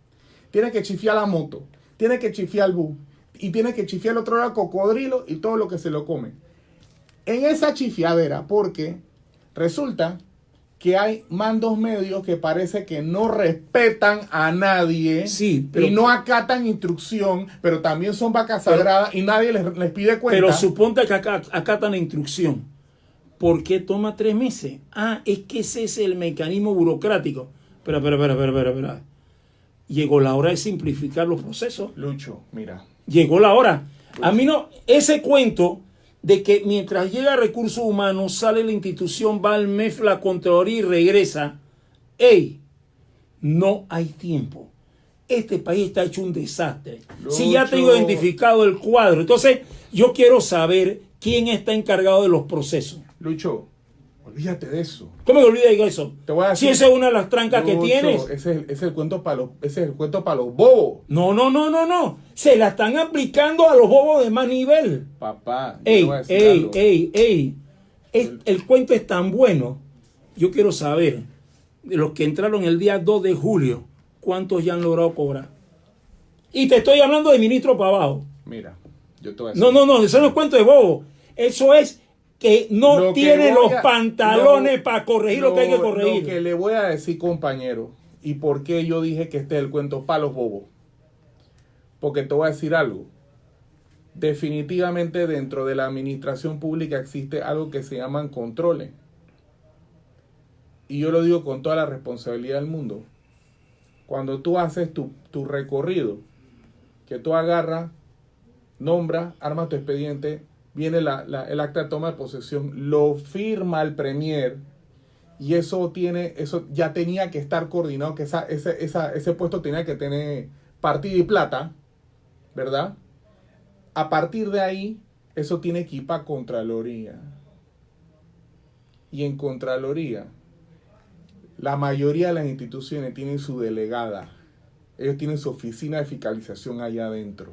[SPEAKER 1] tienes que chifiar la moto, tienes que chifiar el bus, y tienes que chifiar el otro lado cocodrilo y todo lo que se lo come. En esa chifiadera, porque resulta que hay mandos medios que parece que no respetan a nadie,
[SPEAKER 2] sí,
[SPEAKER 1] y no acatan instrucción, pero también son vacas sagradas y nadie les pide cuenta.
[SPEAKER 2] Pero suponte que acatan la instrucción. ¿Por qué toma 3 meses? Ah, es que ese es el mecanismo burocrático. Espera. Llegó la hora de simplificar los procesos.
[SPEAKER 1] Lucho, mira.
[SPEAKER 2] Llegó la hora. Lucho. A mí no, ese cuento de que mientras llega Recursos Humanos, sale la institución, va al MEF, la Contraloría y regresa. ¡Ey! No hay tiempo. Este país está hecho un desastre. Lucho. Si ya tengo identificado el cuadro, entonces yo quiero saber quién está encargado de los procesos.
[SPEAKER 1] Lucho, olvídate de eso.
[SPEAKER 2] ¿Cómo me olvidas de eso?
[SPEAKER 1] Te voy a decir,
[SPEAKER 2] si esa es una de las trancas Lucho, que tienes.
[SPEAKER 1] Ese es el cuento para los bobos.
[SPEAKER 2] No. Se la están aplicando a los bobos de más nivel.
[SPEAKER 1] Papá.
[SPEAKER 2] El cuento es tan bueno. Yo quiero saber, de los que entraron el día 2 de julio, ¿cuántos ya han logrado cobrar? Y te estoy hablando de ministro para abajo.
[SPEAKER 1] Mira, yo te voy a decir.
[SPEAKER 2] No, eso no es cuento de bobo. Eso es que no
[SPEAKER 1] Lo que
[SPEAKER 2] tiene
[SPEAKER 1] voy
[SPEAKER 2] los
[SPEAKER 1] a-
[SPEAKER 2] pantalones para corregir lo que hay que corregir.
[SPEAKER 1] Lo que le voy a decir, compañero, y por qué yo dije que este es el cuento para los bobos. Porque te voy a decir algo. Definitivamente dentro de la administración pública existe algo que se llaman controles. Y yo lo digo con toda la responsabilidad del mundo. Cuando tú haces tu recorrido, que tú agarras, nombras, armas tu expediente, viene el acta de toma de posesión, lo firma el premier y eso ya tenía que estar coordinado, que ese puesto tenía que tener partida y plata, ¿verdad? A partir de ahí, eso tiene que ir para Contraloría. Y en Contraloría, la mayoría de las instituciones tienen su delegada. Ellos tienen su oficina de fiscalización allá adentro.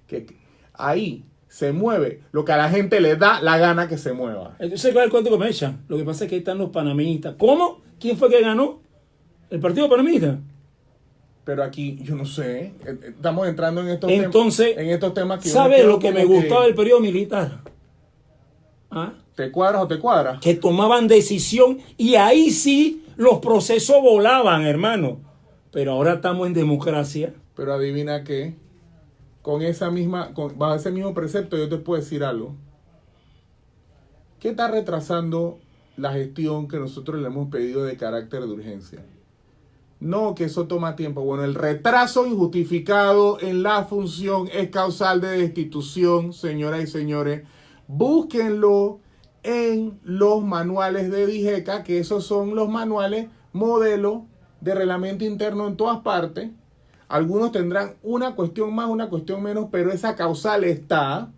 [SPEAKER 1] Que ahí se mueve lo que a la gente le da la gana que se mueva.
[SPEAKER 2] Entonces, ¿cuál es el cuento que me echan? Lo que pasa es que ahí están los panameñistas. ¿Cómo? ¿Quién fue que ganó? ¿El partido panameñista?
[SPEAKER 1] Pero aquí, yo no sé, estamos entrando en
[SPEAKER 2] Entonces,
[SPEAKER 1] estos temas que...
[SPEAKER 2] ¿sabes lo que me gustaba del periodo militar? ¿Ah?
[SPEAKER 1] ¿Te cuadras o te cuadras?
[SPEAKER 2] Que tomaban decisión y ahí sí los procesos volaban, hermano. Pero ahora estamos en democracia.
[SPEAKER 1] Pero adivina qué, bajo ese mismo precepto yo te puedo decir algo. ¿Qué está retrasando la gestión que nosotros le hemos pedido de carácter de urgencia? No, que eso toma tiempo. Bueno, el retraso injustificado en la función es causal de destitución, señoras y señores. Búsquenlo en los manuales de DIGECA, que esos son los manuales modelo de reglamento interno en todas partes. Algunos tendrán una cuestión más, una cuestión menos, pero esa causal está.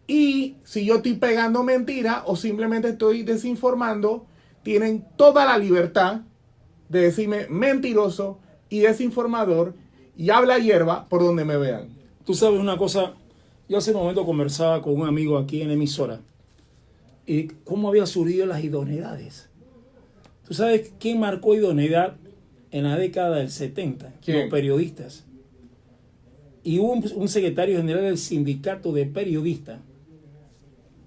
[SPEAKER 1] Y si yo estoy pegando mentira o simplemente estoy desinformando, tienen toda la libertad de decirme mentiroso y desinformador y habla hierba por donde me vean.
[SPEAKER 2] Tú sabes una cosa, yo hace un momento conversaba con un amigo aquí en la emisora y cómo había surgido las idoneidades. ¿Tú sabes quién marcó idoneidad en la década del 70?
[SPEAKER 1] ¿Quién?
[SPEAKER 2] Los periodistas. Y hubo un secretario general del sindicato de periodistas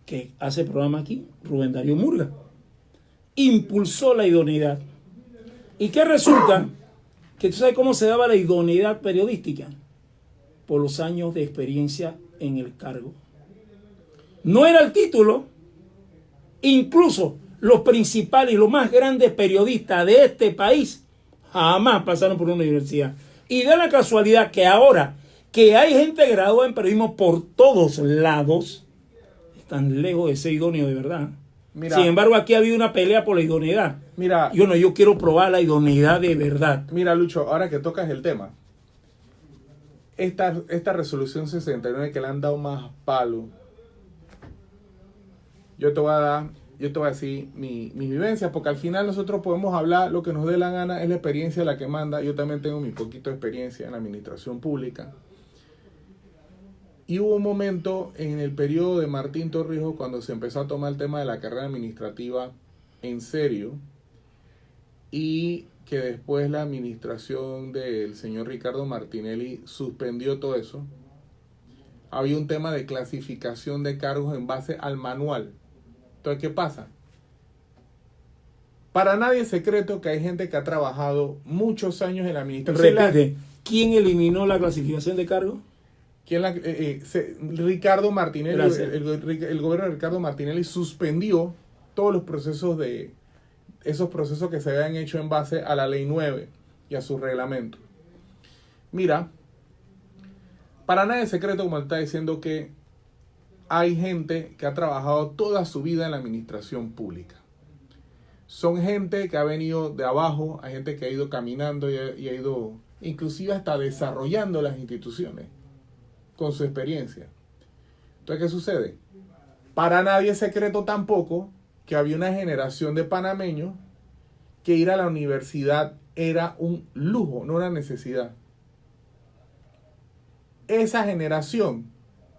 [SPEAKER 2] que hace programa aquí, Rubén Darío Murga. Impulsó la idoneidad. ¿Y qué resulta? Que tú sabes cómo se daba la idoneidad periodística. Por los años de experiencia en el cargo. No era el título. Incluso los principales y los más grandes periodistas de este país jamás pasaron por una universidad. Y da la casualidad que ahora que hay gente graduada en periodismo por todos lados, están lejos de ser idóneos de verdad.
[SPEAKER 1] Mira,
[SPEAKER 2] sin embargo, aquí ha habido una pelea por la idoneidad.
[SPEAKER 1] Mira,
[SPEAKER 2] yo quiero probar la idoneidad de verdad.
[SPEAKER 1] Mira, Lucho, ahora que tocas el tema, esta resolución 69 que le han dado más palo, yo te voy a decir mis vivencias, porque al final nosotros podemos hablar lo que nos dé la gana, es la experiencia la que manda. Yo también tengo mi poquito de experiencia en la administración pública. Y hubo un momento en el periodo de Martín Torrijos cuando se empezó a tomar el tema de la carrera administrativa en serio y que después la administración del señor Ricardo Martinelli suspendió todo eso. Había un tema de clasificación de cargos en base al manual. Entonces, ¿qué pasa? Para nadie es secreto que hay gente que ha trabajado muchos años en la administración.
[SPEAKER 2] Repite, ¿quién eliminó la clasificación de cargos?
[SPEAKER 1] Ricardo Martinelli, el gobierno de Ricardo Martinelli suspendió todos los procesos esos procesos que se habían hecho en base a la ley 9 y a su reglamento. Mira, para nadie es secreto, como está diciendo, que hay gente que ha trabajado toda su vida en la administración pública. Son gente que ha venido de abajo, hay gente que ha ido caminando y ha ido inclusive hasta desarrollando las instituciones con su experiencia. Entonces, ¿qué sucede? Para nadie es secreto tampoco que había una generación de panameños que ir a la universidad era un lujo, no una necesidad. Esa generación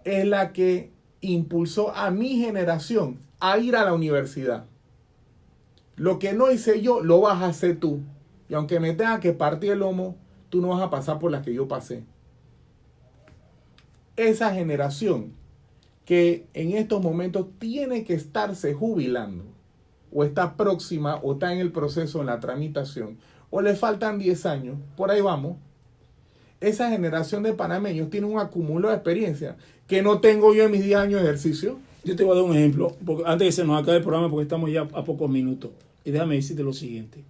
[SPEAKER 1] es la que impulsó a mi generación a ir a la universidad. Lo que no hice yo, lo vas a hacer tú. Y aunque me tenga que partir el lomo, tú no vas a pasar por las que yo pasé. Esa generación que en estos momentos tiene que estarse jubilando, o está próxima, o está en el proceso, en la tramitación, o le faltan 10 años, por ahí vamos. Esa generación de panameños tiene un acumulo de experiencia que no tengo yo en mis 10 años de ejercicio.
[SPEAKER 2] Yo te voy a dar un ejemplo, porque antes de que se nos acabe el programa, porque estamos ya a pocos minutos. Y déjame decirte lo siguiente.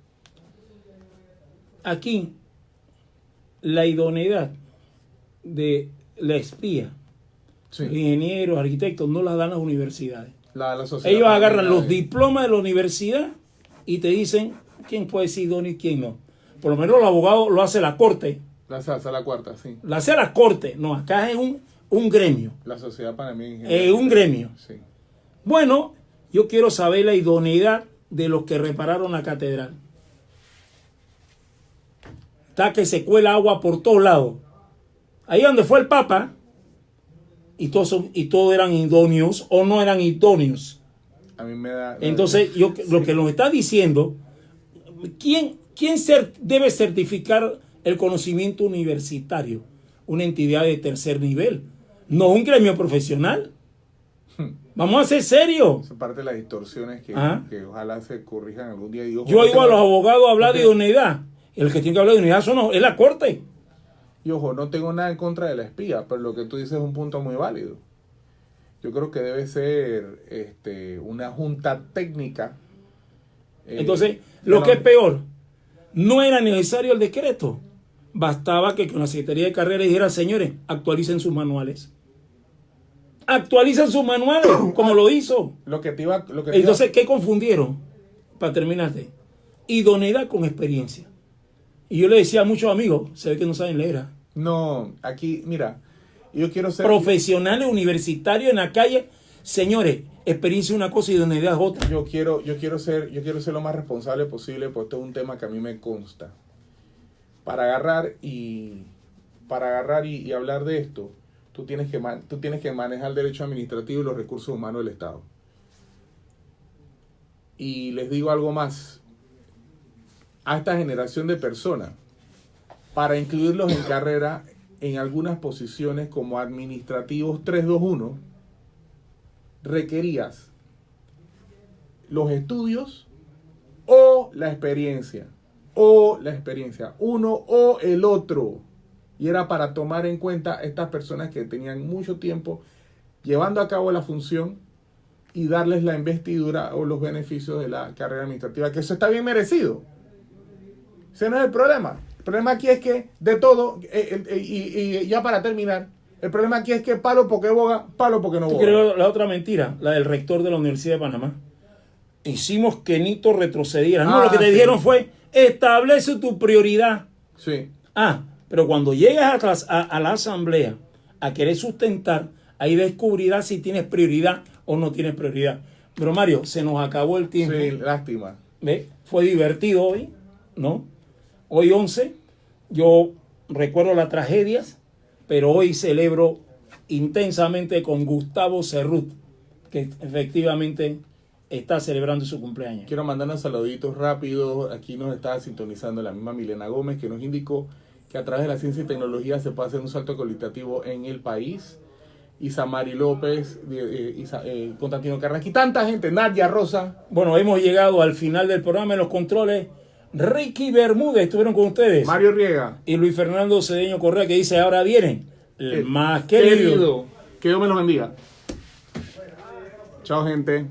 [SPEAKER 2] Aquí, la idoneidad de la espía,
[SPEAKER 1] Sí.
[SPEAKER 2] ingenieros, arquitectos, no las dan las universidades.
[SPEAKER 1] La sociedad
[SPEAKER 2] Ellos agarran
[SPEAKER 1] panameña
[SPEAKER 2] los diplomas de la universidad y te dicen quién puede ser idóneo y quién no. Por lo menos el abogado lo hace la corte.
[SPEAKER 1] La salsa, la cuarta, sí.
[SPEAKER 2] La hace la corte. No, acá es un gremio.
[SPEAKER 1] La sociedad panameña.
[SPEAKER 2] Un gremio.
[SPEAKER 1] Sí.
[SPEAKER 2] Bueno, yo quiero saber la idoneidad de los que repararon la catedral. Está que se cuela agua por todos lados. Ahí donde fue el Papa, y todos eran idóneos o no eran idóneos.
[SPEAKER 1] A mí me da...
[SPEAKER 2] Entonces, lo que nos está diciendo, ¿quién debe certificar el conocimiento universitario? Una entidad de tercer nivel, no un gremio profesional. Vamos a ser serios.
[SPEAKER 1] Esa parte de las distorsiones que ojalá se corrijan algún día.
[SPEAKER 2] Yo oigo a los abogados hablar de idoneidad. El que tiene que hablar de idoneidad es la corte.
[SPEAKER 1] Y ojo, no tengo nada en contra de la espía, pero lo que tú dices es un punto muy válido. Yo creo que debe ser una junta técnica.
[SPEAKER 2] Entonces, lo que es peor, no era necesario el decreto. Bastaba que con la Secretaría de Carrera dijera, señores, actualicen sus manuales. Actualicen sus manuales, como lo hizo. Entonces, ¿qué confundieron? Para terminarte. Idoneidad con experiencia. Y yo le decía a muchos amigos, se ve que no saben leer.
[SPEAKER 1] No, aquí, mira, yo quiero ser...
[SPEAKER 2] Profesionales universitarios en la calle. Señores, experiencia es una cosa y idoneidad es otra.
[SPEAKER 1] Yo quiero ser lo más responsable posible, porque esto es un tema que a mí me consta. Para agarrar y hablar de esto, tú tienes que manejar el derecho administrativo y los recursos humanos del Estado. Y les digo algo más. A esta generación de personas, para incluirlos en carrera en algunas posiciones como administrativos 321, requerías los estudios o la experiencia, uno o el otro. Y era para tomar en cuenta estas personas que tenían mucho tiempo llevando a cabo la función y darles la investidura o los beneficios de la carrera administrativa, que eso está bien merecido. Ese no es el problema. El problema aquí es que de todo, y ya para terminar, el problema aquí es que palo porque boga, palo porque no boga.
[SPEAKER 2] Creo la otra mentira, la del rector de la Universidad de Panamá. Hicimos que Nito retrocediera. No, lo que te dijeron fue, establece tu prioridad.
[SPEAKER 1] Sí.
[SPEAKER 2] Pero cuando llegas a la asamblea a querer sustentar, ahí descubrirás si tienes prioridad o no tienes prioridad. Pero Mario, se nos acabó el tiempo.
[SPEAKER 1] Sí, lástima.
[SPEAKER 2] ¿Ve? Fue divertido hoy, ¿no? Hoy 11, yo recuerdo las tragedias, pero hoy celebro intensamente con Gustavo Cerrut, que efectivamente está celebrando su cumpleaños.
[SPEAKER 1] Quiero mandar unos saluditos rápidos. Aquí nos está sintonizando la misma Milena Gómez, que nos indicó que a través de la ciencia y tecnología se puede hacer un salto cualitativo en el país. Isamari López, Constantino Carrasqui, tanta gente, Nadia Rosa.
[SPEAKER 2] Bueno, hemos llegado al final del programa en los controles. Ricky Bermúdez estuvieron con ustedes.
[SPEAKER 1] Mario Riega.
[SPEAKER 2] Y Luis Fernando Cedeño Correa, que dice, ahora vienen el más querido.
[SPEAKER 1] Que Dios me los bendiga. Chao, gente.